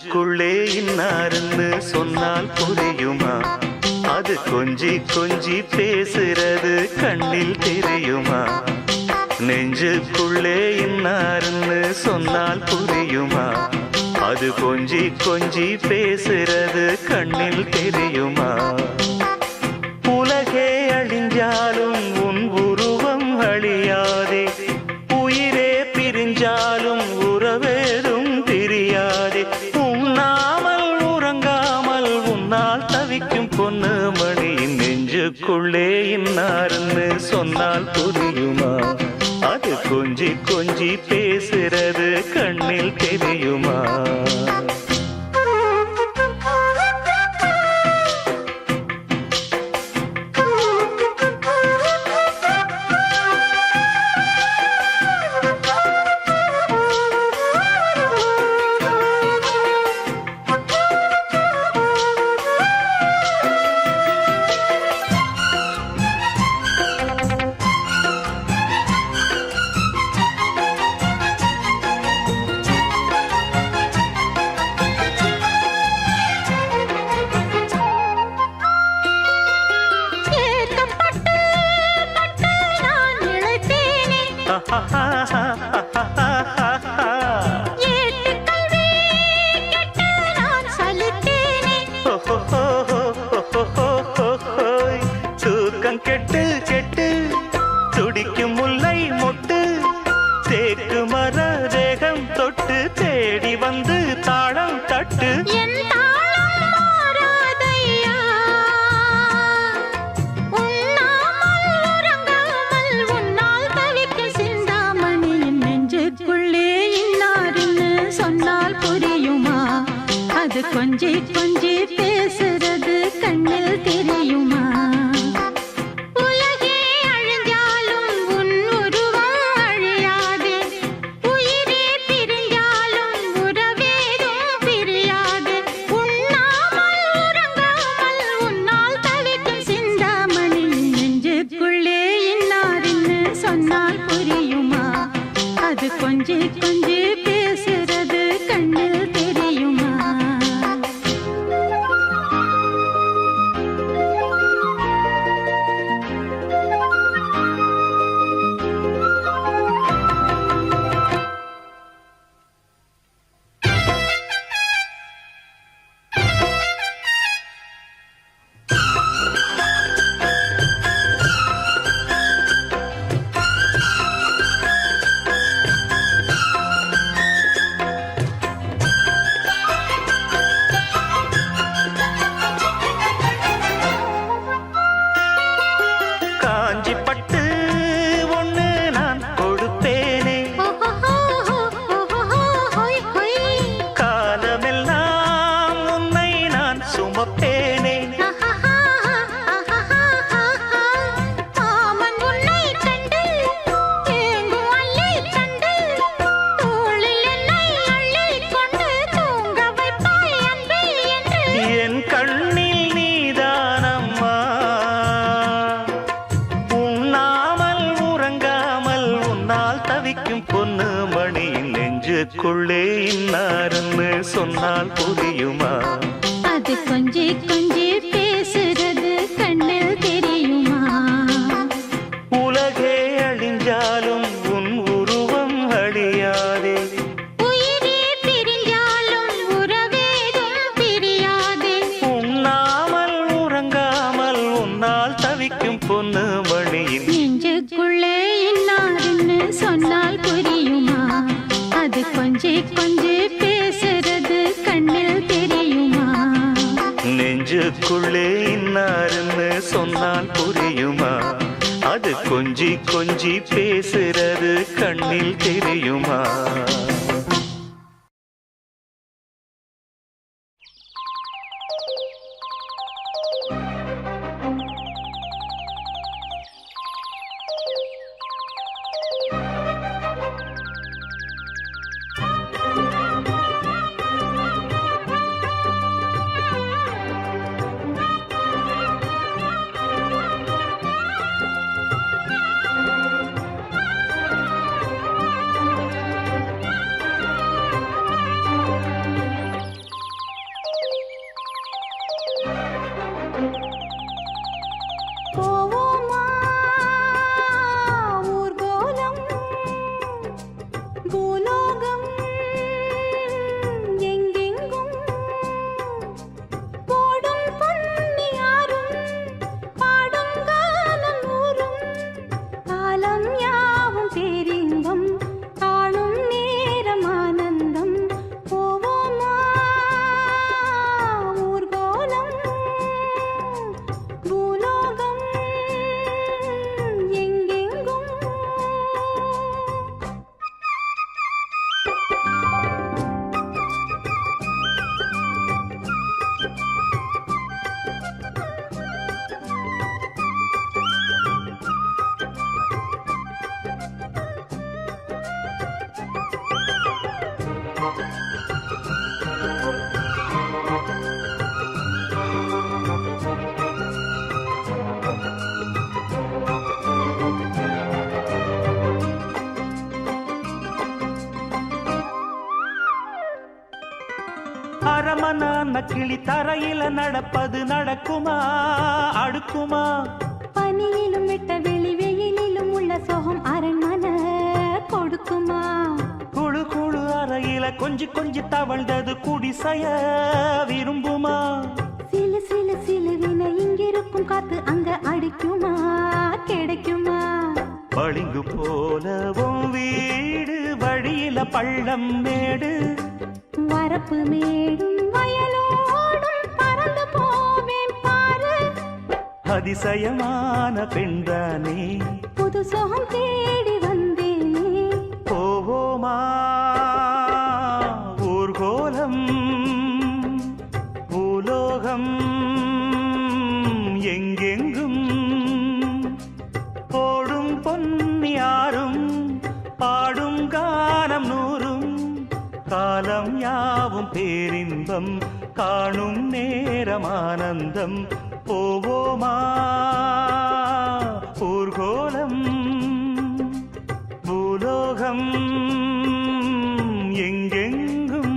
நெஞ்சுக்குள்ளே இன்னாருன்னு சொன்னால் புரியுமா? அது கொஞ்சி கொஞ்சி பேசுறது கண்ணில் தெரியுமா? நெஞ்சுக்குள்ளே இன்னாருன்னு சொன்னால் புரியுமா? அது கொஞ்சி கொஞ்சி பேசுறது கண்ணில் தெரியுமா? உலகே அழிஞ்சாலும் உன் உருவம் அழியாதே, உயிரே பிரிஞ்சாலும் உறவேதும் பிரியாதே. உண்ணாமல் உறங்காமல் உன்னால் தவிக்கும் பொண்ணு மணியின் நெஞ்சுக்குள்ளே இன்னாருன்னு சொன்னால் புரியுமா? அது கொஞ்சி கொஞ்சி பேசுறது கண்ணில் தெரியுமா? தூக்கம் கெட்டு கெட்டு துடிக்கும் முல்லை மொட்டு, தேக்கு மர தேகம் தொட்டு தேடி வந்து தாளம் தட்டு. அது கொஞ்சி கொஞ்சி பேசுறது கண்ணில் தெரியுமா? உலகே அழிஞ்சாலும் உன் உருவம் அழியாதே, உயிரே பிரிஞ்சாலும் உறவேதும் பிரியாதே. உண்ணாமல் உறங்காமல் உன்னால் தவிக்கும் சிந்தாமணி நெஞ்சுக்குள்ளே இன்னாருன்னு சொன்னால் புரியுமா? அது கொஞ்சி கொஞ்சி பேசுறது கண்ணில் தெரியுமா? பொண்ணு மணியின் நெஞ்சுக்குள்ளே இன்னாருன்னு சொன்னால் புரியுமா? அது கொஞ்சி கொஞ்சி பேசுறது கண்ணில் தெரியுமா? உலகே அழிஞ்சாலும் உன் உருவம் அழியாதே, உயிரே பிரிஞ்சாலும் உறவேதும் பிரியாதே. உண்ணாமல் உறங்காமல் உன்னால் தவிக்கும் பொண்ணு மணியின் நெஞ்சுக்குள்ளே இன்னாருன்னு சொன்னால் புரியுமா? அது கொஞ்சி கொஞ்சி பேசுறது கண்ணில் தெரியுமா? நெஞ்சுக்குள்ளே இன்னாருன்னு சொன்னால் புரியுமா? அது கொஞ்சி கொஞ்சி பேசுறது கண்ணில் தெரியுமா? கிளி தரையில நடப்பது நடக்குமா அடுக்குமா? பனியிலும் வெட்ட வெளி வெயிலிலும் உள்ள சோகம் அரண்மனை கொடுக்குமா? குழு குழு அறையில கொஞ்சி தவழ்ந்தது குடிசைய விரும்புமா? சிலு சிலு சிலுவின இங்கிருக்கும் காத்து அங்க அடிக்குமா கிடைக்குமா? பளிங்கு போலவும் வீடு வழியில பள்ளம் மேடு வரப்பு மேடும் வயலோடும் பறந்து போவேன் பாரு. அதிசயமான பெண்தானே புது சோகம் தேடி வந்தேனே. போவோமா ஊர்கோலம் பூலோகம் எங்கெங்கும் ஓடும் பொன்னியாரும் பாடும் கானம் நூறும் காலம் யாவும் பேரின்பம் காணும் நேரம் ஆனந்தம். போவோமா ஊர்கோலம் பூலோகம் எங்கெங்கும்.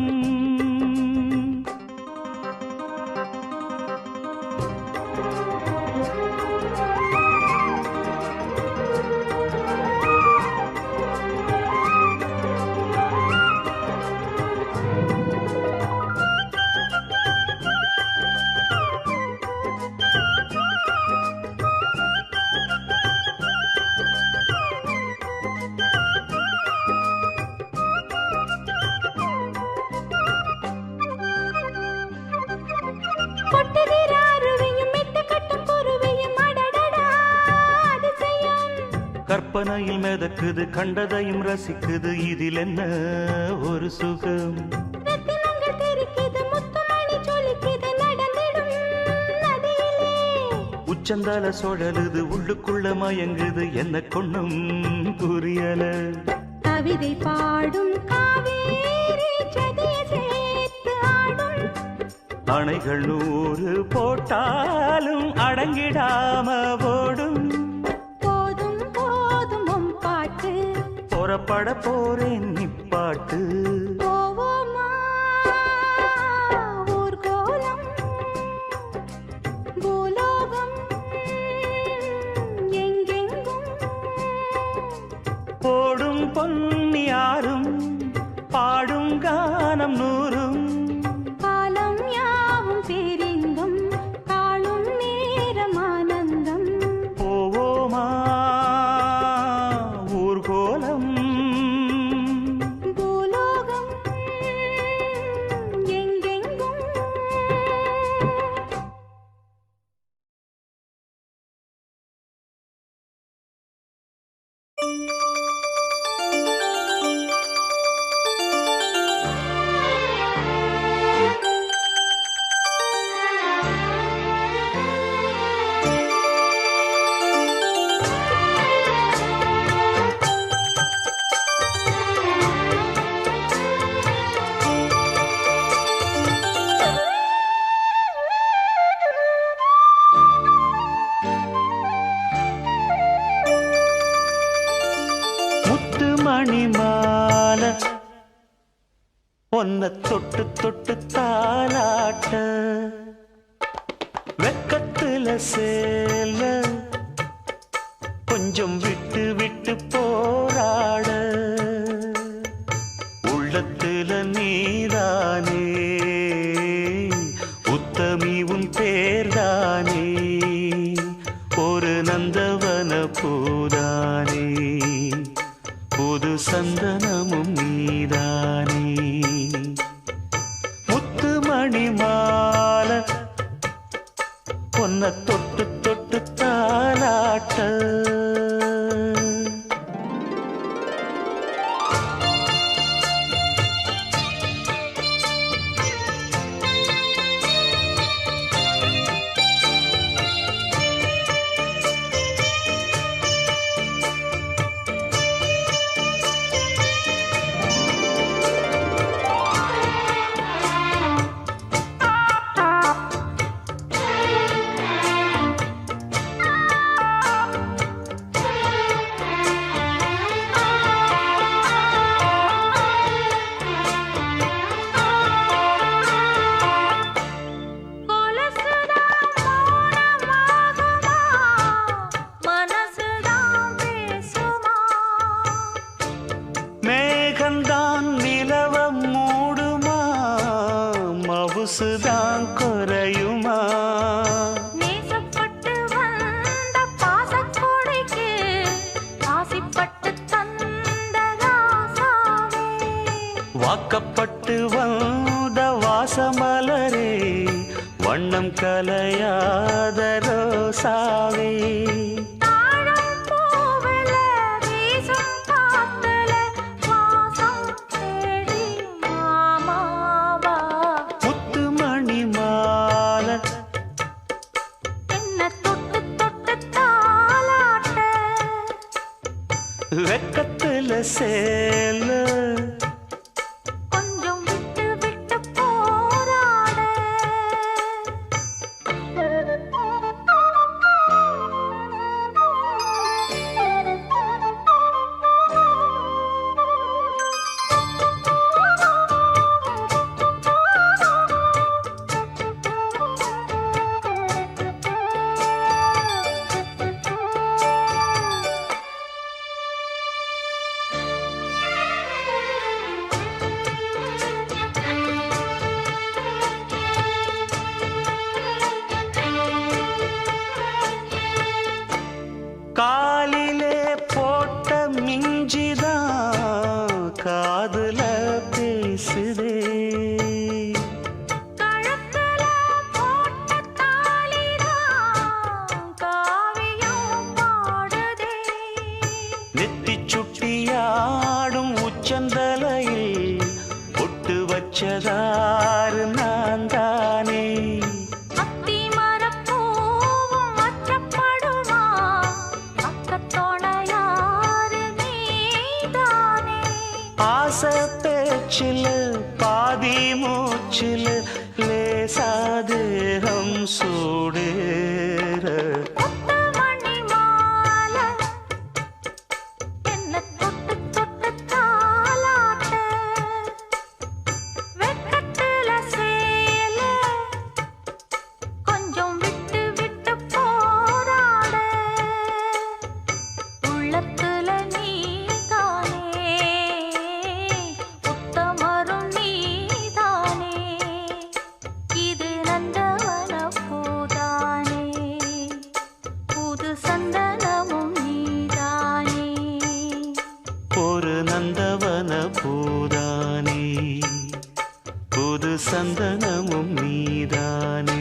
கொட்டுகிற அருவியும் மெட்டு கட்டும் குருவியும் அடடடா அதிசயம். கற்பனையில் மிதக்குது கண்டதையும் ரசிக்குது இதில் என்ன ஒரு சுகம்? ரத்தினங்கள் தெரிக்குது முத்துமணி சொலிக்குது நடந்திடும் நதியிலே. உச்சந்தால சுழலுது உள்ளுக்குள்ள மயங்குது என்ன கொண்ணும் புரியல. கவிதை பாடும் காவேரி சதிய சேர்த்து ஆடும். அணைகள் 100 போட்டாலும் அடங்கிடாம ஓடும். போதும் போதும் உன் பாட்டு. புறப்பட போறேன் நிப்பாட்டு. போவோமா ஊர்கோலம் பூலோகம் எங்கெங்கும். ஓடும் பொன்னியாரும் பாடும் கானம் நூறும் காலம் யாவும் பேரின்பம் காணும் நேரம் ஆனந்தம். போவோமா ஊர்கோலம் பூலோகம் எங்கெங்கும். முத்து மணி மாலை ஒன்ன தொட்டு தொட்டு தாலாட்ட வெக்கத்துல சேல கொஞ்சம் விட்டு விட்டு போராட உள்ளத்துல நீதானே உத்தமி உன் பேர்தானே ஒரு நந்தவன பூதானே புது சந்தனமும் நீதானே முத்துமணி மாலை பொன்ன தொட்டு தொட்டு தாலாட்ட வாக்கப்பட்டு வந்த வாசமலரே, வண்ணம் கலையாத ரோசாவே. தாழம் பூவுல வீசும் காத்துல வாசம் தேடி மாமாவா. முத்துமணி மாலை என்ன தொட்டு தொட்டு தாலாட்ட, வெக்கத்துல சேல கொஞ்சம் விட்டு விட்டு போராட. காலிலே போட்ட மிஞ்சிதான் காதுல பேசுதே. கழுத்துல போட்ட தாலிதான் காவியம் பாடுதே. நெத்தி சுட்டியாடும் உச்சந்தலையில் பொட்டு வச்சதாறு நான் தானே. அத்தி மரப்பூவும் அச்சப்படுமா, அக்கத்தோணையாறு நீதானே. ஆசை பேச்சில் பாதி மூச்சில் லேசாதேகம் சூடேற. முத்துமணி மாலை என்ன தொட்டு தொட்டு தாலாட்ட, வெக்கத்துல சேல கொஞ்சம் விட்டு விட்டு போராட. உள்ளத்துல நீதானே, உத்தமரும் நீதானே. இது நந்தவன பூதானே, புது சந்தனமும் நீதானே. ஒரு நந்தவன பூதானே, புது சந்தனமும் நீதானே.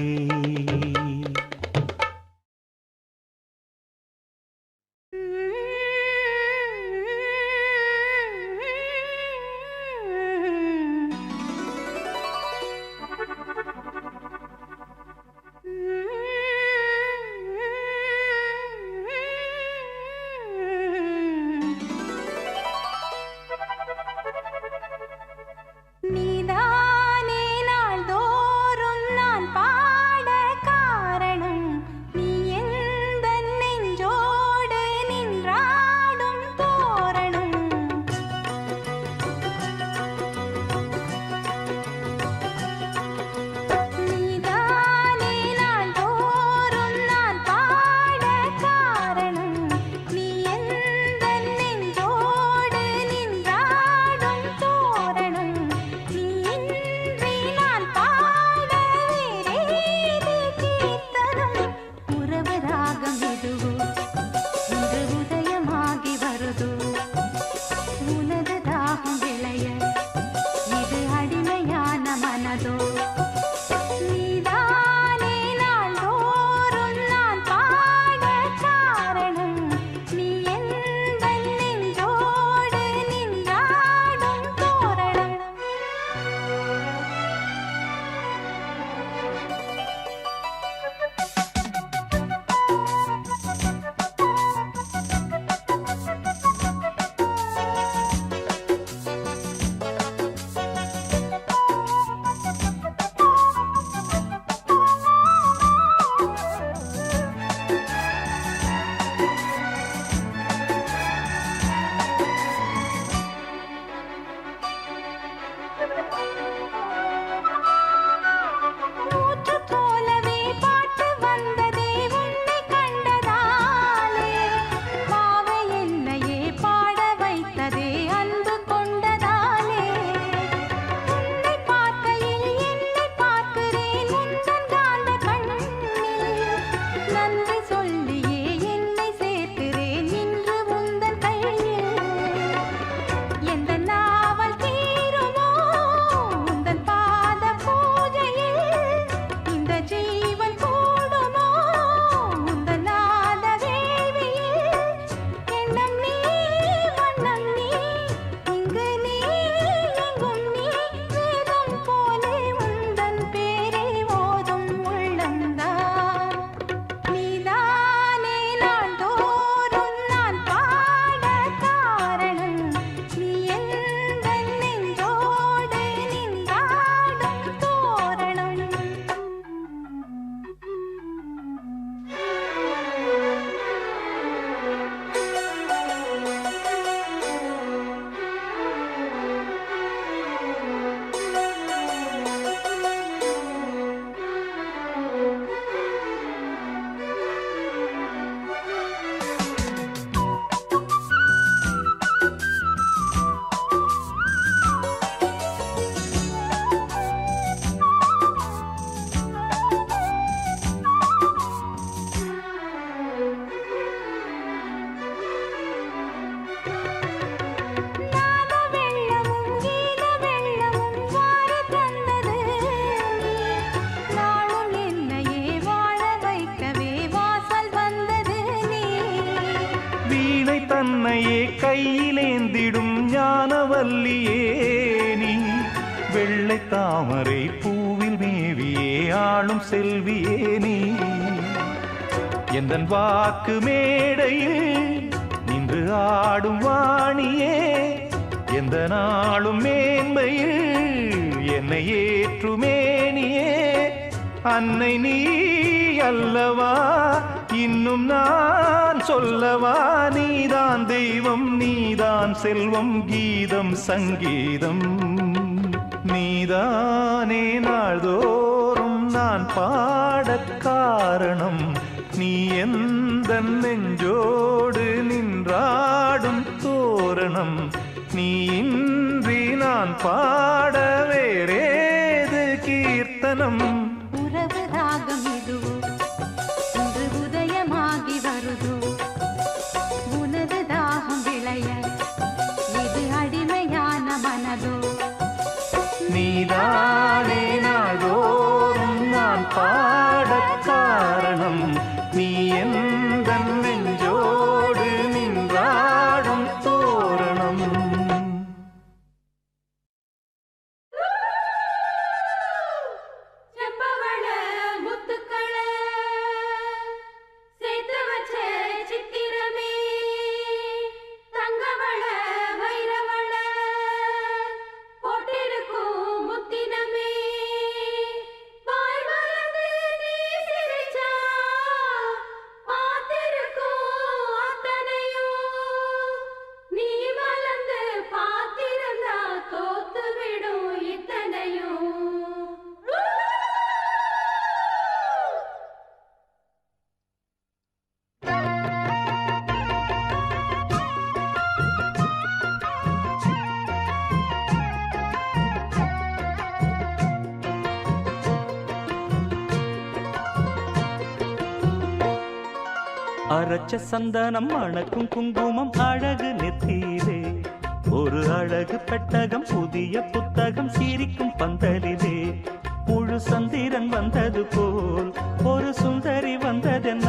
நீதானே நாள்தோறும் நான் பாட காரணம், நீ எந்த நெஞ்சோடு நின்ற தன்னையே கையிலேந்திடும் ஞானவல்லியே நீ வெள்ளை தாமரை பூவில் மேவியே ஆளும் செல்வியே நீ எந்தன் வாக்கு மேடையில் நின்று ஆடும் வாணியே எந்த நாளும் மேன்மையில் என்னை ஏற்றுமேனியே அன்னை நீ அல்லவா இன்னும் நான் சொல்லவா நீதான் தெய்வம் நீதான் செல்வம் கீதம் சங்கீதம் நீதானே நாள்தோறும் நான் பாடக் காரணம் நீ எந்த நெஞ்சோடு நின்றாடும் தோரணம் நீ இன்றி நான் பாட வேறேது கீர்த்தனம் உறவு ராகம் இதுவோ இன்று உதயமாகி வருதோ உனது தாகம் விளைய இது அடிமையான மனதோ நீதானே நாள்தோறும் நான் பாடக் காரணம் நீ எந்த நெஞ்சோடு நின்றாடும் தோரணம் செம்பவள முத்துக்கள சேர்த்து வச்ச சித்திரமே தங்கவள வைரவள போட்டிருக்கும் முத்தினமே வாய் மலர்ந்து நீ சிரிச்சா பார்த்திருக்கும் அத்தனையும் நீ மலர்ந்து பார்த்திருந்தா தோத்து விடும் இத்தனையும் அரைச்ச சந்தனம் மணக்கும் குங்குமம் அழகு நெத்தியிலே ஒரு அழகு பெட்டகம் புதிய புத்தகம் சிரிக்கும் பந்தலிலே முழு சந்திரன் வந்தது போல் ஒரு சுந்தரி வந்ததென்ன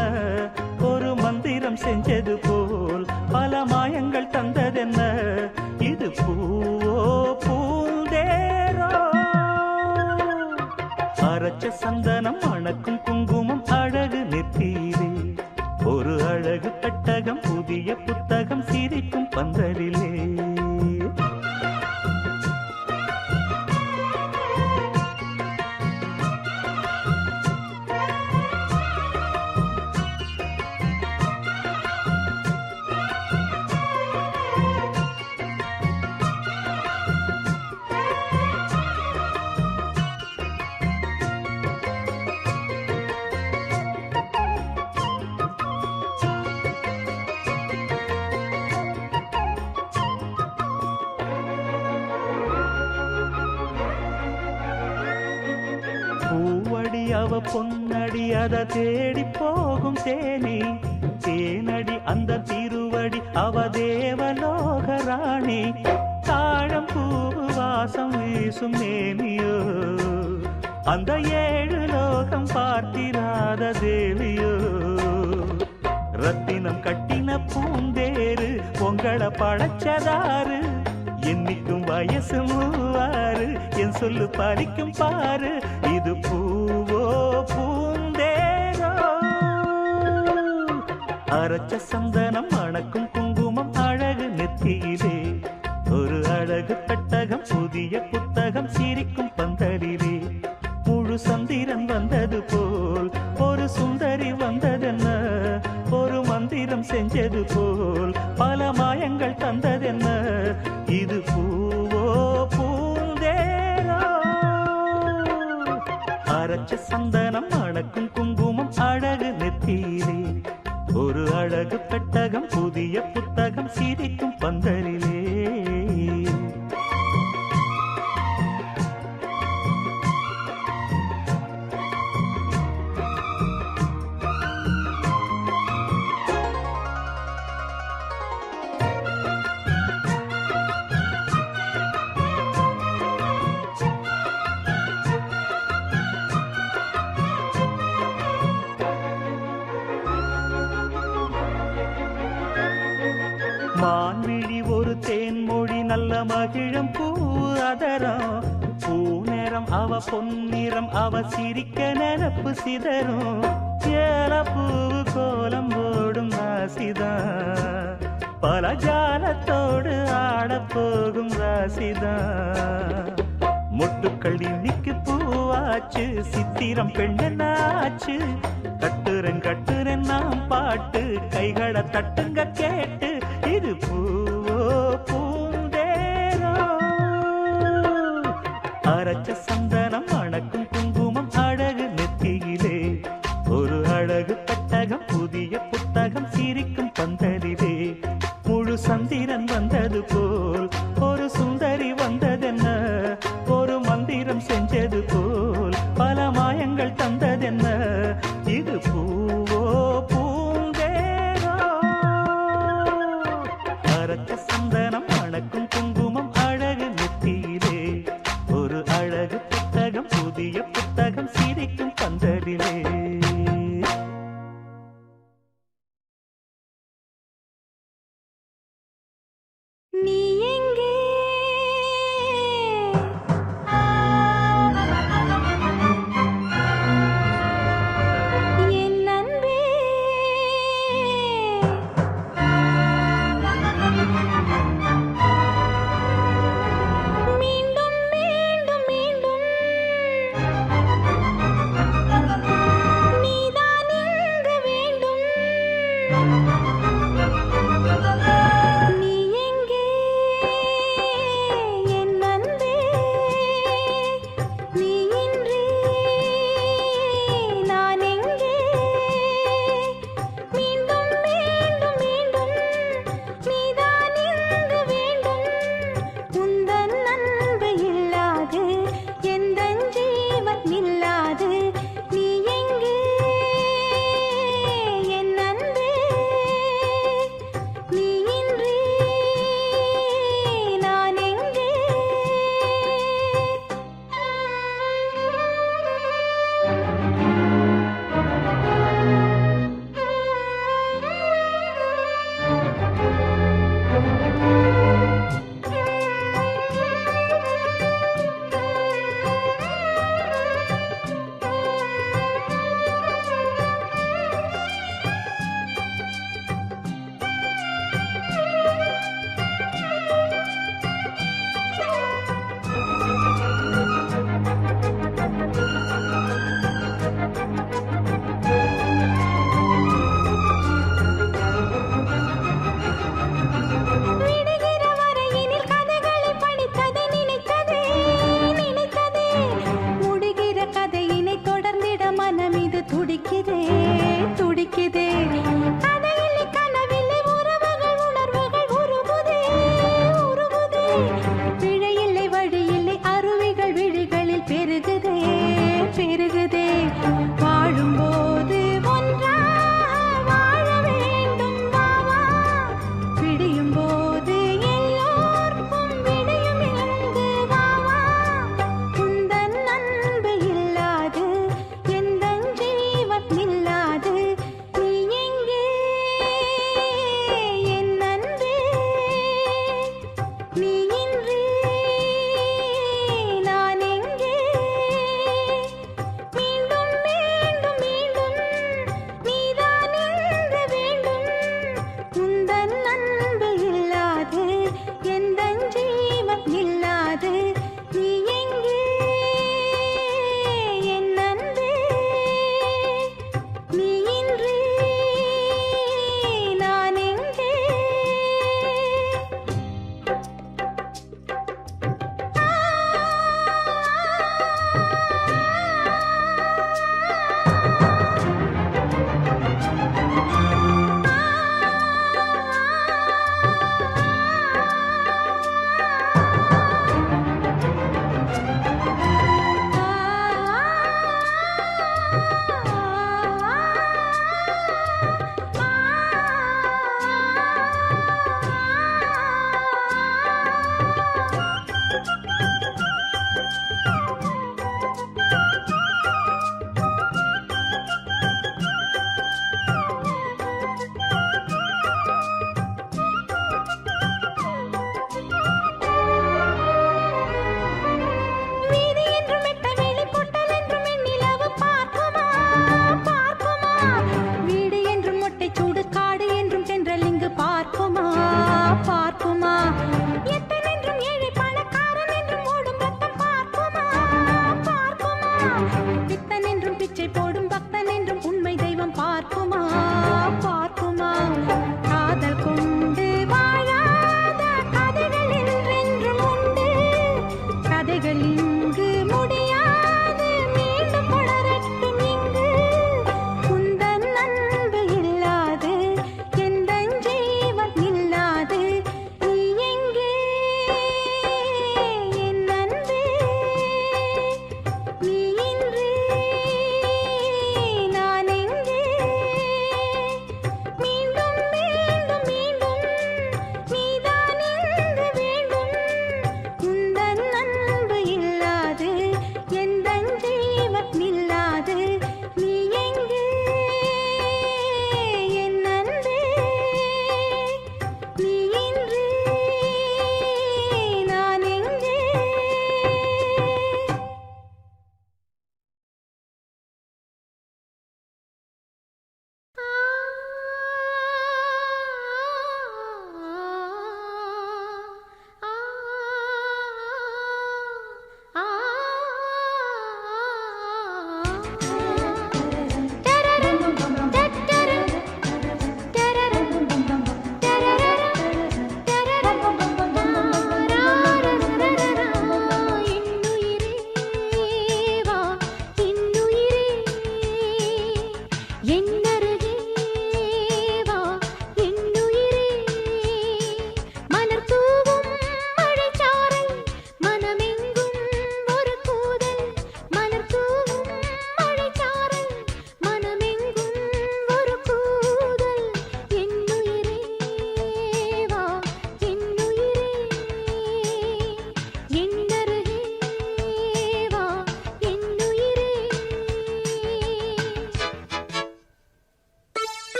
ஒரு மந்திரம் செஞ்சது போல் பல மாயங்கள் தந்ததென்ன இது பூவோ பூந்தேரோ அரைச்ச சந்தனம் மணக்கும் குங்குமம் அழகு நெத்தியிலே ஒரு அழகு பெட்டகம் புதிய புத்தகம் சிரிக்கும் பந்தலிலே பூவடி அவ பொன்னடி அத தேடி போகும் தேனி தேனடி அந்த திருவடி அவ தேவலோக ராணி தாழம் பூவு வாசம் வீசும் மேனியோ அந்த ஏழு லோகம் பார்த்திராத தேவியோ ரத்தினம் கட்டின பூந்தேரு உங்களை படைச்சதாரு என்னைக்கும் வயசு மூவாறு என் சொல்லு பறிக்கும் பாரு இது பூவோ பூந்தேரோ அரைச்ச சந்தனம் மணக்கும் குங்குமம் அழகு நெத்தியிலே ஒரு அழகு பெட்டகம் புதிய புத்தகம் சிரிக்கும் பந்தலிலே முழு சந்திரன் வந்தது போல் ஒரு சுந்தரி வந்ததென்ன ஒரு மந்திரம் செஞ்சது போல் பல மாயங்கள் தந்ததென்ன இது பூவோ பூந்தேரோ அரைச்ச சந்தனம் மணக்கும் குங்குமம் அழகு நெத்தியிலே ஒரு அழகு பெட்டகம் புதிய புத்தகம் சிரிக்கும் பந்தலிலே மான்விழி ஒரு தேன்மொழி நல்ல மகிழம் பூ அதரம் பூ நேரம் அவ பொன்னிறம் அவ சிரிக்க நினப்பு சிதறும் ஏலப்பூ கோலம் போடும் ராசிதான் பல ஜாலத்தோடு ஆடப்போகும் ராசிதான் மொட்டுக்கள் இன்னைக்கு பூவாச்சு சித்திரம் பெண்ணாச்சு கட்டுரன் நாம் பாட்டு கைகளை தட்டுங்க கேட்டு இது பூவோ பூந்தேரோ அரைச்ச சந்தனம் மணக்கும் குங்குமம் அழகு நெத்தியிலே ஒரு அழகு பெட்டகம் புதிய புத்தகம் சிரிக்கும் பந்தலிலே முழு சந்திரன் வந்தது போல் ஒரு சுந்தரி வந்ததென்ன ஒரு மந்திரம் செஞ்சது போல் பல மாயங்கள் தந்ததென்ன இது பூவோ பூந்தேரோ அரைச்ச சந்தனம் மணக்கும் குங்குமம் அழகு நெத்தியிலே ஒரு அழகு புத்தகம் புதிய புத்தகம் சிரிக்கும் பந்தலிலே நீ எங்கே என் அன்பே மீண்டும் மீண்டும் மீண்டும் நீதான் இங்கு வேண்டும் நீ எங்கே என் அன்பே நீ இன்றி நான் எங்கே மீண்டும் மீண்டும் மீண்டும் நீதான் இங்கு வேண்டும் உந்தன் அன்பு இல்லாது எந்தன் ஜீவன் நில்லாது நீ எங்கே என் அன்பே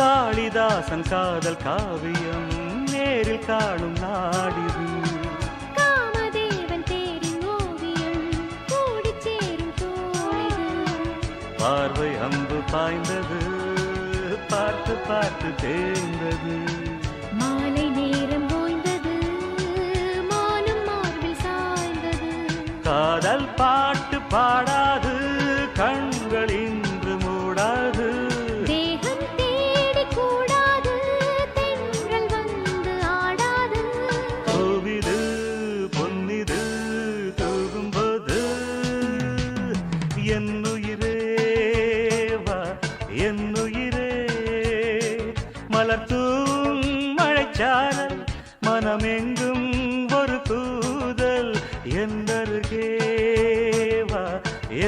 காளிதாசன் காதல் காவியம் நேரில் காணும் நாடிது. காமதேவன் தேரின் ஓவியம் கூடிச் சேரும் தோழிது. பார்வை அம்பு பாய்ந்தது பார்த்து பார்த்து தேய்ந்தது. மாலை நேரம் ஓய்ந்தது மானும் மார்பில் சாய்ந்தது. காதல் பாட்டு பாடாது கண்கள் இன்று மூடாது. தேகம் தேடி கூடாது தென்றல் வந்து ஆடாது. பூவிது பொன்னிது தூகும்போது என்னுயிரே வா என்னுயிரே. மலர்த்தூம் மழைச்சாரல் மனமெங்கும் ஒரு கூதல் என்னருகே வா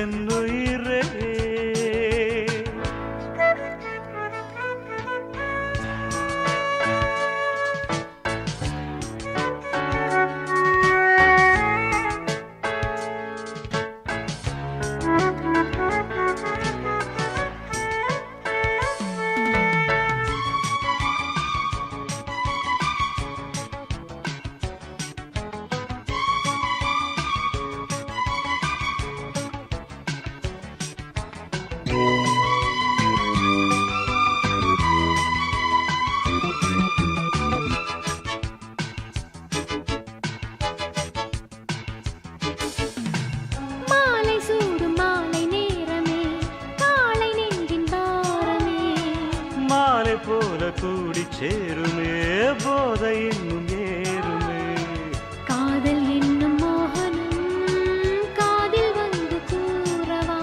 என்னுயிரே. மாலை சூடும் மாலை நேரமே காலை நெஞ்சின் பாரமே. மாலை போல கூடி சேருமே போதை இன்னும் ஏறுமே. காதல் என்னும் மோகனம் காதில் வந்து கூறவா.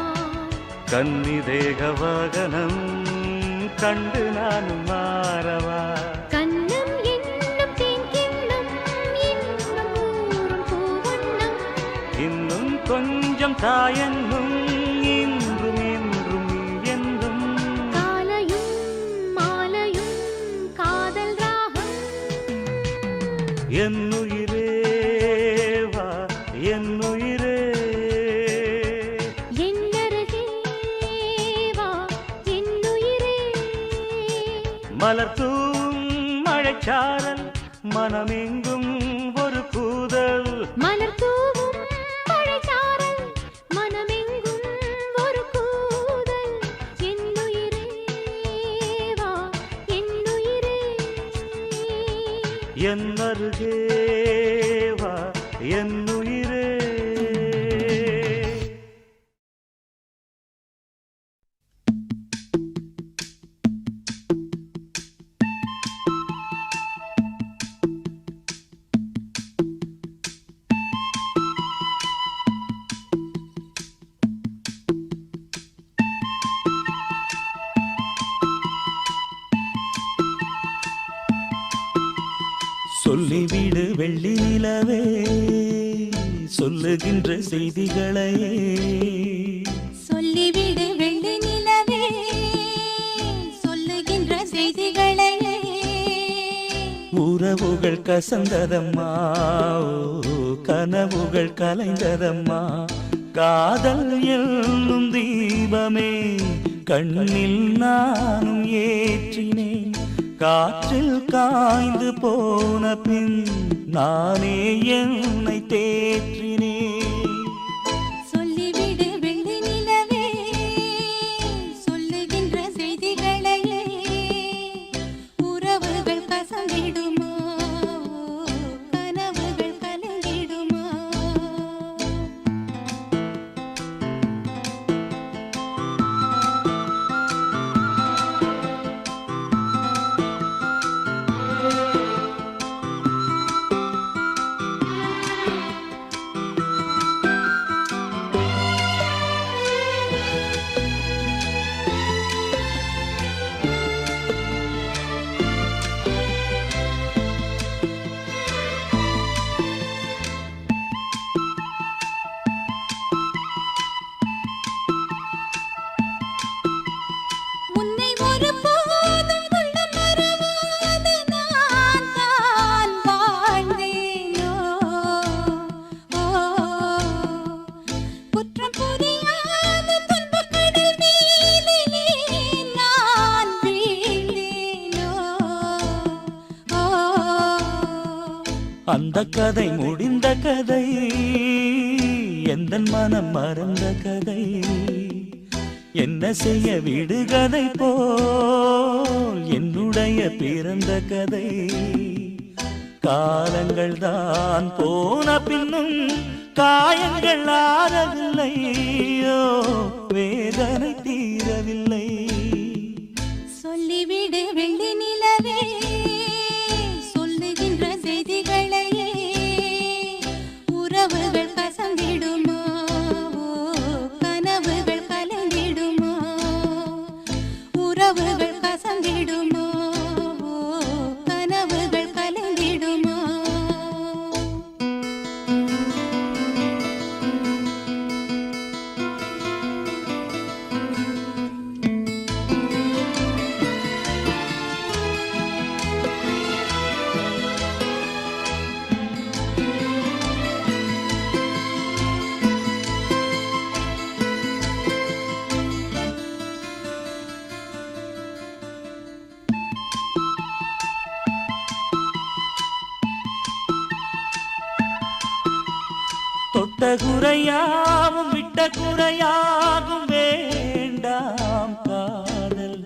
கன்னி தேக வாகனம் கண்டு நானும் மாறவா. கண்ணம் என்னும் தேன்கிண்ணம் இன்னும் ஊறும் பூவண்ணம். இன்னும் கொஞ்சம் தாயென்னும் இன்றும் என்றும் நீ என்றும். காலையும் மாலையும் காதல் ராகம். என்னுயிரே வா என்னுயிரே. என்னருகே வா என்னுயிரே. மலர்த்தூம் மழைச்சாரல் மனமெங்கும் ஒரு கூதல். மலர் தூவும் மழைச்சாரல் மனமெங்கும் ஒரு கூதல். என்னுயிரே வா என்னுயிரே. என்னருகே வா என்னுயிரே. சொல்லிவிடு வெள்ளி நிலவே சொல்லுகின்ற செய்திகளை. சொல்லிவிடு வெள்ளி நிலவே சொல்லுகின்ற செய்திகளை. உறவுகள் கசந்ததம்மா கனவுகள் கலைந்ததம்மா. காதல் என்னும் தீபமே கண்ணில் நானும் ஏற்றினேன். காற்றில் காய்ந்து போன பின் நானே என்னை தேற்றினேன். சொல்லிவிடு வெள்ளி நிலவே சொல்லுகின்ற செய்திகளை. உறவுகள் கசந்திடுமா கனவுகள் கலங்கிடுமா. அந்த கதை முடிந்த கதை, எந்தன் மனம் மறந்த கதை. என்ன செய்ய விடுகதை போல் என்னுடைய பிறந்த கதை. காலங்கள் தான் போன பின்னும் காயங்கள் ஆறவில்லை, வேதனை தீரவில்லை. சொல்லிவிடு வெள்ளி நிலவே, சொல்லுகின்ற செய்திகளையே. உறவுகள் கசந்திடுமா, கனவுகள் கலந்திடுமா. உறவுகள் கசந்திடுமா, கனவுகள் கலந்திடுமா. தொட்ட குறையாவும் விட்ட குறையாகும் வேண்டாம் காதல்.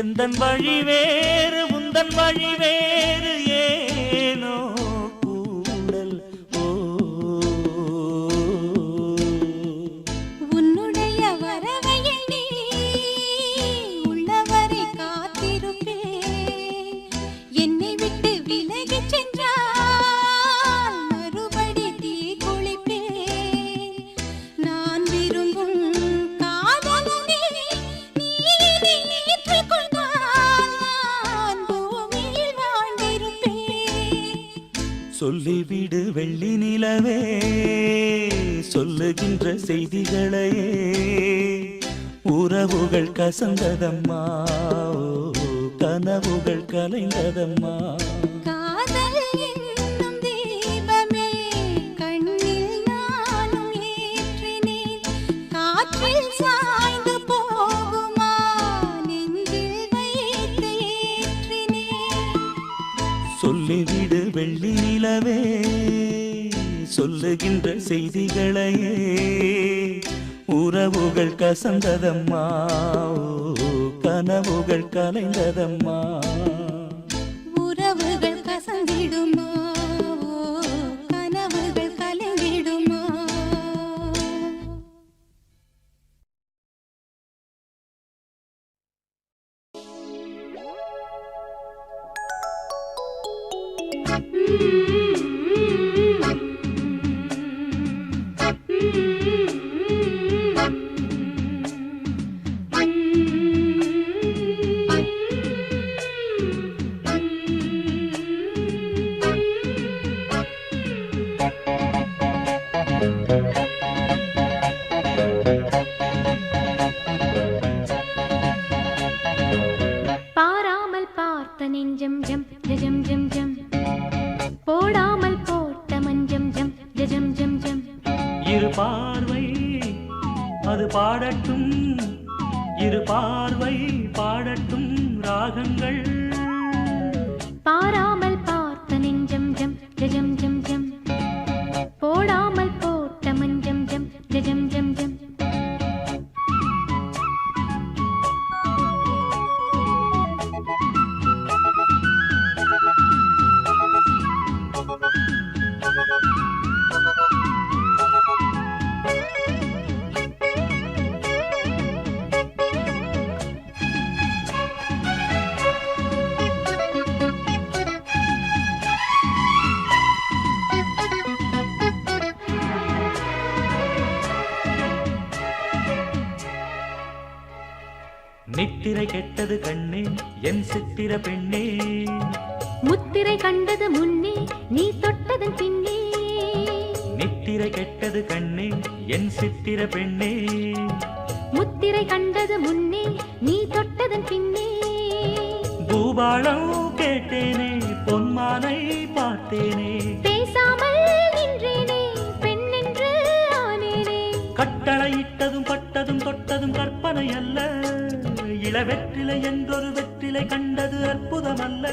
எந்தன் வழி வேறு உந்தன் வழி வேறு, ஏனோ கூடல். உன்னுடைய வரவையில் நீ உள்ளவரை காத்திருப்பேன். என்னை விட்டு விலகிச் சென்றால் மறுபடி தீ குளிப்பேன். நான் விரும்பும் காதலனே நீ ஏற்றுக்கொண்டால் நான் பூமியில் வாழ்ந்திருப்பேன். சொல்லிவிடு வெள்ளி நிலவே, சொல்லுகின்ற செய்திகளையே. உறவுகள் கசந்ததம்மா, கனவுகள் கலைந்ததம்மா. காதல் என்னும் தீபமே கண்ணில் நானும் ஏற்றினேன். காற்றில் சாய்ந்து போகுமா, நெஞ்சில் வைத்து ஏற்றினேன். சொல்லிவிடு வெள்ளி நிலவே, சொல்லுகின்ற செய்திகளையே. உறவுகள் கசந்ததம்மா, கனவுகள் கலைந்ததம்மா. உறவுகள் கசந்திடுமா, கனவுகள் கலந்திடுமா. பாராமல் பார்த்த நெஞ்சம் ஜம் ஜம் ஜம் ஜம், போடாமல் போட்ட மஞ்சம் ஜம் ஜம் ஜம் ஜம். இரு பார்வை அது பாடட்டும், இரு பார்வை பாடட்டும் ராகங்கள். பாராமல் பார்த்த நெஞ்சம் ஜம் ஜம் ஜம் ஜம், போடாமல் போட்ட மஞ்சம் ஜம் ஜம் ஜம் ஜம். நித்திரை கெட்டது கண்ணே என் சித்திர பெண்ணே, முத்திரை கண்டது முன்னே நீ தொட்டதன் பின்னே. நித்திரை கெட்டது கண்ணே என் சித்திர பெண்ணே, முத்திரை கண்டது முன்னே நீ தொட்டதன் பின்னே. பூபாளம் கேட்டேனே பொன்மானை பார்த்தேனே, பேசாமல் நின்றேனே பெண்ணென்று ஆனேனே. கட்டளையிட்டதும் பட்டதும் தொட்டதும் கற்பனை அல்ல, இளவெற்றிலை என்றொரு வெற்றிலை கண்டது அற்புதமல்ல.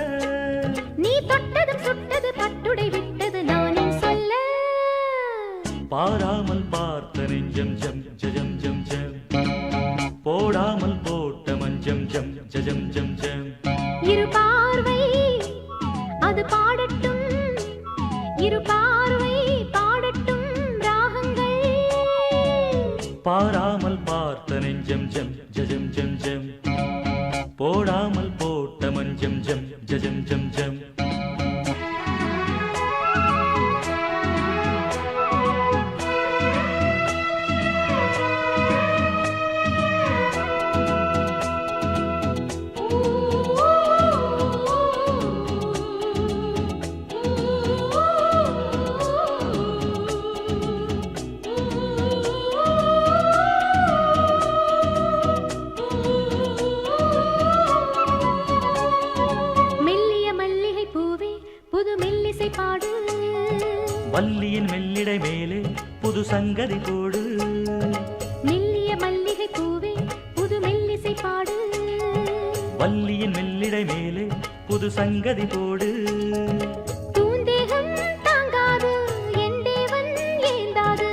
நீ தொட்டதும் சுட்டது பட்டுடை விட்டது நானே சொல்ல. பாராமல் பார்த்த நெஞ்சம் ஜம் ஜம் ஜம் ஜம், போடாமல் போட்ட மஞ்சம் ஜம் ஜம் ஜம் ஜம். இரு பார்வை அது பாடட்டும், இரு பார்வை பாடட்டும் ராகங்கள். பாராமல் பார்த்த நெஞ்சம் ஜம் ஜம் ஜம் ஜம், போடாமல் போட்ட மஞ்சம் ஜம் ஜம் ஜம் ஜம். வள்ளியின் மெல்லிடை மேலே புது சங்கதி போடு. மெல்லிய மல்லிகை பூவே புது மெல்லிசை பாடு. வள்ளியின் மெல்லிடை மேலே புது சங்கதி போடு. தூந்தேகம் தாங்காது என் தேவன் ஏந்தாது.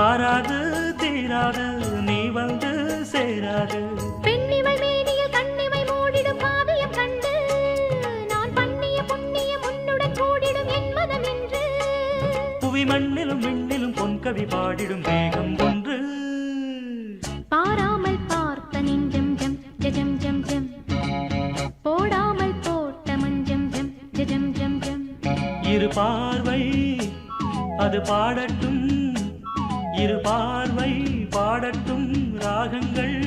ஆறாது தீராது நீ வந்து சேராது. பெண்ணிமை மேனியில் கண்ணிமை மூடிடும் காவியம் கண்டு நான் பண்ணிய புண்ணியம் உன்னுடன் கூடிடும் என் மனம் என்று. புவி மண்ணிலும் விண்ணிலும் பொன்கவி பாடிடும் வேகம் ஒன்று. பாராமல் பார்த்த நெஞ்சம் ஜம் ஜம் ஜம் ஜம், போடாமல் போட்ட மஞ்சம் ஜம் ஜம் ஜம் ஜம். இரு பார்வை அது பாடட்டும், இரு பார்வை பாடட்டும் ராகங்கள்.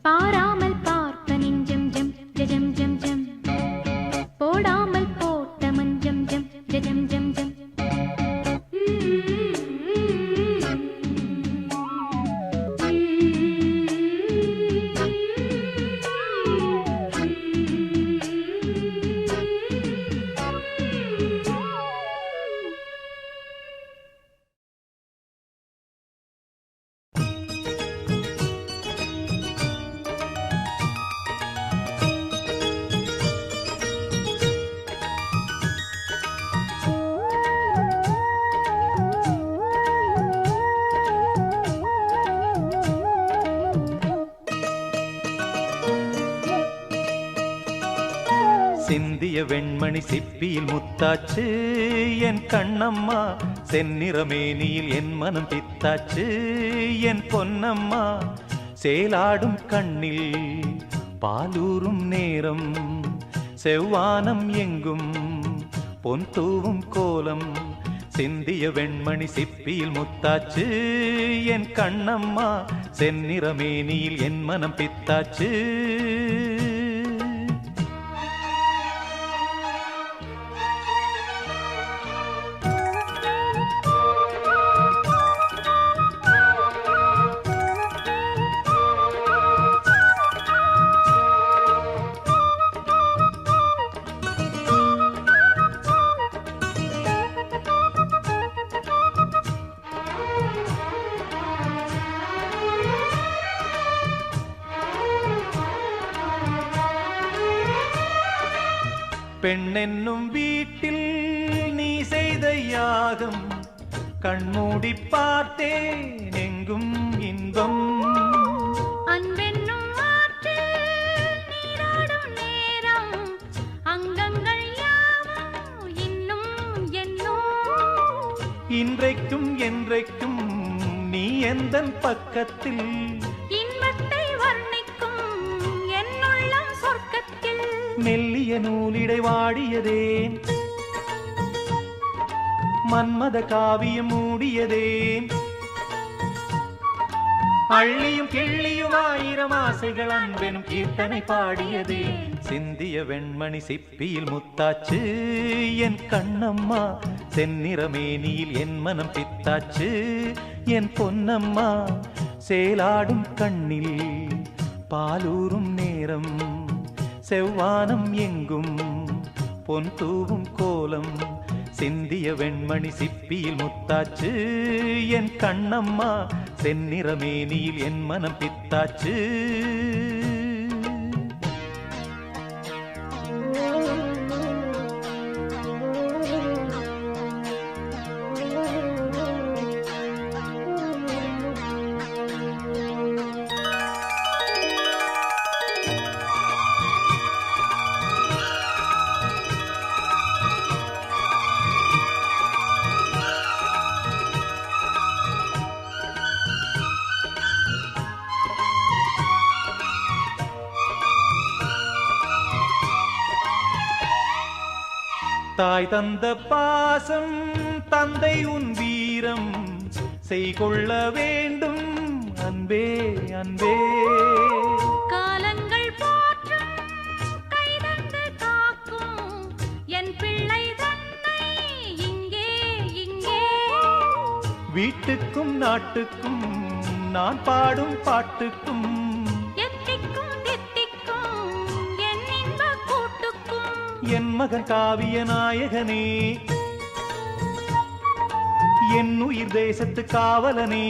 பாராமல் பார்த்த நெஞ்சம் ஜம் ஜம் ஜம் ஜம், போடாமல் போட்ட மஞ்சம் ஜம் ஜம் ஜம் ஜம். சிந்திய வெண்மணி சிப்பியில் முத்தாச்சு என் கண்ணம்மா. செந்நிறமேனியில் என் மனம் பித்தாச்சு என் பொன்னம்மா. சேலாடும் கண்ணில் பாலூரும் நேரம், செவ்வானம் எங்கும் பொன் தூவும் கோலம். சிந்திய வெண்மணி சிப்பியில் முத்தாச்சு என் கண்ணம்மா. செந்நிறமேனியில் என் மனம் பித்தாச்சு. பெண்ணென்னும் வீட்டில் நீ செய்த யாகம், கண்மூடி பார்த்தேன் எங்கும் இன்பம். அன்பென்னும் ஆற்றில் நீராடும் நேரம், அங்கங்கள் யாவும் இன்னும் என்னும். இன்றைக்கும் என்றைக்கும் நீ எந்தன் பக்கத்தில், இன்பத்தை வர்ணிக்கும் என்னுள்ளம் சொர்க்கத்தில். மெல்லிய நூலிடை வாடியதேன், மன்மத காவியம் மூடியதேன். அள்ளியும் கிள்ளியும் ஆயிரம் ஆசைகள் அன்பெனும் கீர்த்தனை பாடியதே. சிந்திய வெண்மணி சிப்பியில் முத்தாச்சு என் கண்ணம்மா. செந்நிறமேனியில் என் மனம் பித்தாச்சு என் பொன்னம்மா. சேலாடும் கண்ணில் பாலூரும் நேரம், செவ்வானம் எங்கும் பொன் தூவும் கோலம். சிந்திய வெண்மணி சிப்பியில் முத்தாச்சு என் கண்ணம்மா. செந்நிறமேனியில் என் மனம் பித்தாச்சு. தாய் தந்த பாசம் தந்தை உன் வீரம் செய்கொள்ள வேண்டும் அன்பே அன்பே. காலங்கள் போற்றும் கைதந்து காக்கும் என் பிள்ளை தன்னை இங்கே இங்கே. வீட்டுக்கும் நாட்டுக்கும் நான் பாடும் பாட்டுக்கும் எத்திக்கும் தித்திக்கும் என் இன்ப கூட்டுக்கும் என் மகன் காவிய நாயகனே என் உயிர் தேசத்து காவலனே.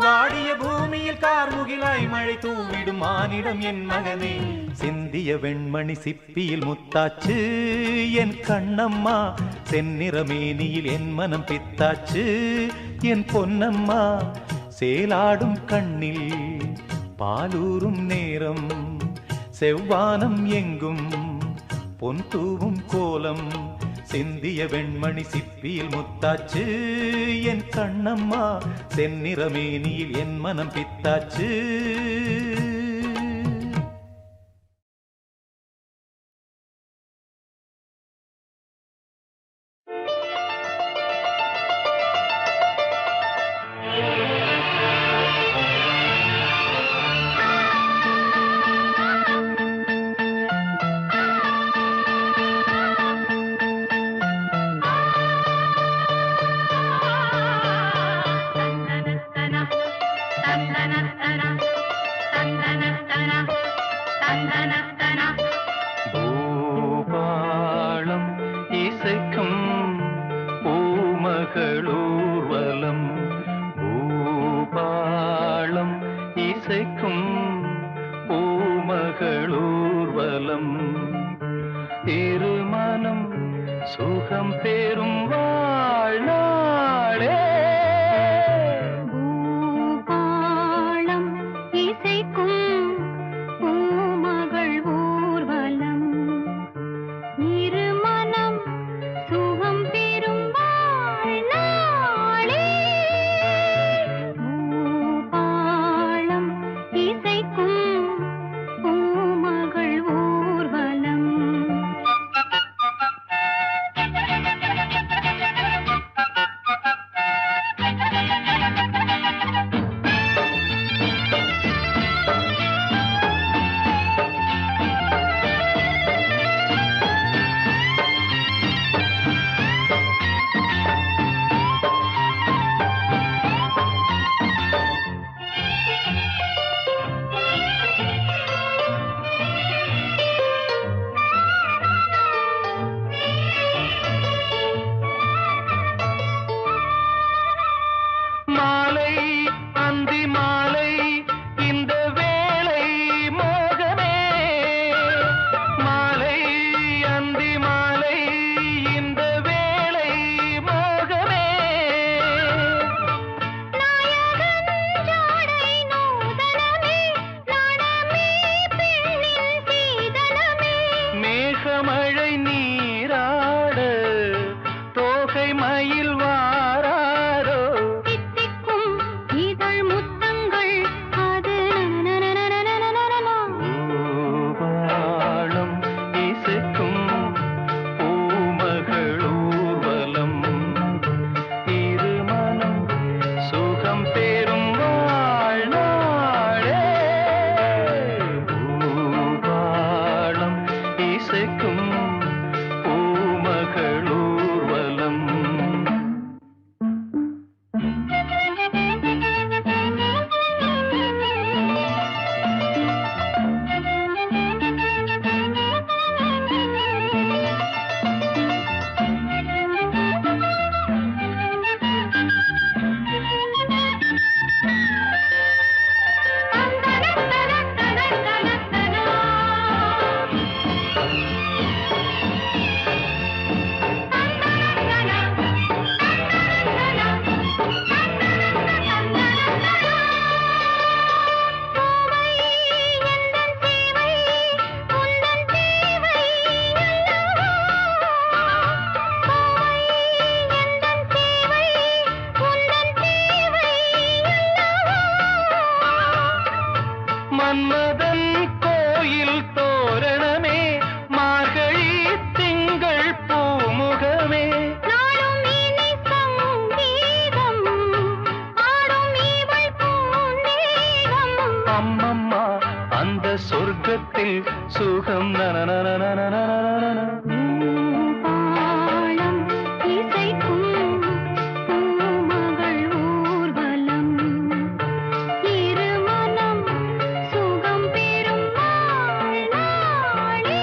வாடிய பூமியில் கார்முகிலாய் மழை தூவிடும் மானிடம் என் மகனே. சிந்திய வெண்மணி சிப்பியில் முத்தாச்சு என் கண்ணம்மா. செந்நிறமேனியில் என் மனம் பித்தாச்சு என் பொன்னம்மா. சேலாடும் கண்ணில் பாலூரும் நேரம் செவ்வானம் எங்கும் பொன் தூவும் கோலம். சிந்திய வெண்மணி சிப்பியில் முத்தாச்சு என் கண்ணம்மா. செந்நிறமேனியில் என் மனம் பித்தாச்சு. பூபாளம் இசைக்கும் பூமகளூர்வலம். பூபாளம் இசைக்கும் பூமகளூர்வலம். திருமணம் சுகம் பெறும் வாழ்நாளே. பூபாளம் இசைக்கும் பூமகள் ஊர்வலம். இருமனம் சுகம் பெறும் வாழ்நாளே. பூபாளம் இசைக்கும் பூமகள் ஊர்வலம். மாலை அந்தி மாலை இந்த வேளை மோகமே. மாலை அந்தி மாலை இந்த வேளை மோகமே. நாயகன் ஜாடை நூதனமே நாடமே பெண்ணின் சீதனமே. மேகமழை நீராட தோகை மயில் வாராரோ. தித்திக்கும் இதழ் முத்தங்கள் அது பூபாளம் இசைக்கும் பூமகளூர்வலம். இருமனம் சுகம் பெறும் வாழ்நாளே. பூபாளம் இசைக்கும் பூமகளூர்வலம். மன்மதன் கோயில் தோரணமே மார்கழி சொர்க்கத்தில் சுகம் நனநனநனநனநனநன. பாலம் இசைக்கும் பூமகள் ஊர்வலம் இருமனம் சுகம் பெறும் நாளே.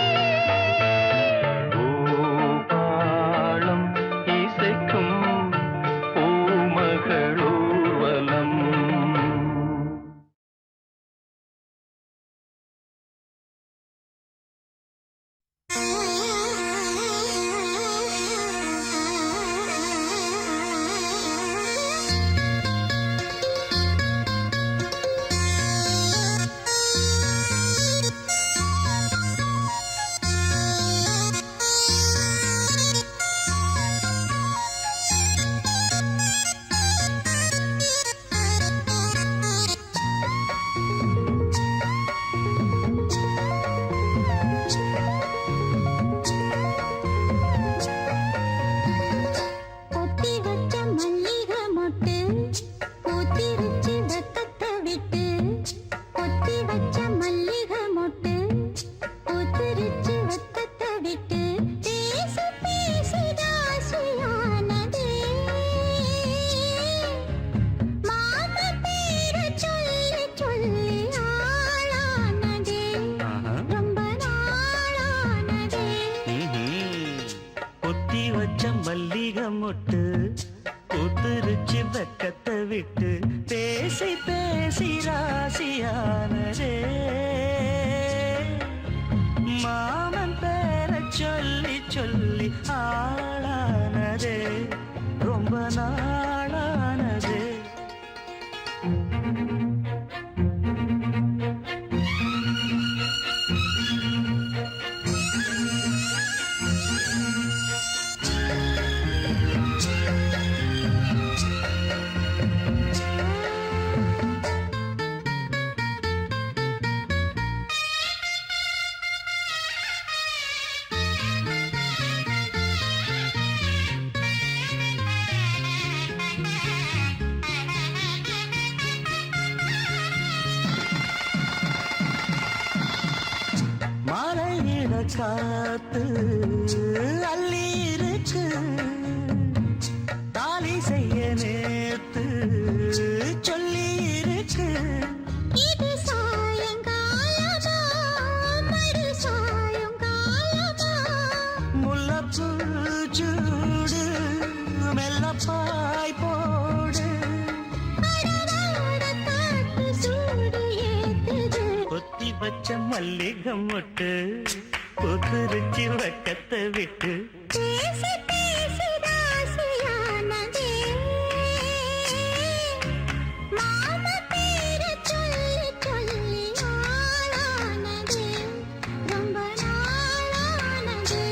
பூபாலம் இசைக்கும் பூமகள் ஊர்வலம். பொத்தி வச்ச மல்லிகை மொட்டு பூத்திருச்சு வெக்கத்தை விட்டு. பொத்தி வச்ச மல்லிகை மொட்டு பூத்திருச்சு வெக்கத்தை விட்டு. பேசி பேசி தாசியானதே மாம பேரை சொல்லி சொல்லி ஆளானதே ரொம்ப நாளானதே. பொத்தி வச்ச மல்லிகை மொட்டு பூத்துருச்சு வெக்கத்தை விட்டு. பேசி பேசி ராசியானதே மாமன் பேரை சொல்லி சொல்லி ஆளானதே ரொம்ப நாளானதே. மலையில காத்து அள்ளி இருக்கு தாலி செய்ய நேத்து சொல்லி இருக்கு. இது சாயங்காலமா மறு சாயங்காலமா முல்லப்பூ சூடு மெல்லப்பாய் போடு. அடவாட காட்டு சூடு ஏத்துது. பொத்தி வச்ச மல்லிகை மொட்டு பூத்துருச்சு வெக்கத்தை விட்டு. பேசி பேசி தாசியானதே மாம பேரை சொல்லி சொல்லி ஆளானதே ரொம்ப நாளானதே.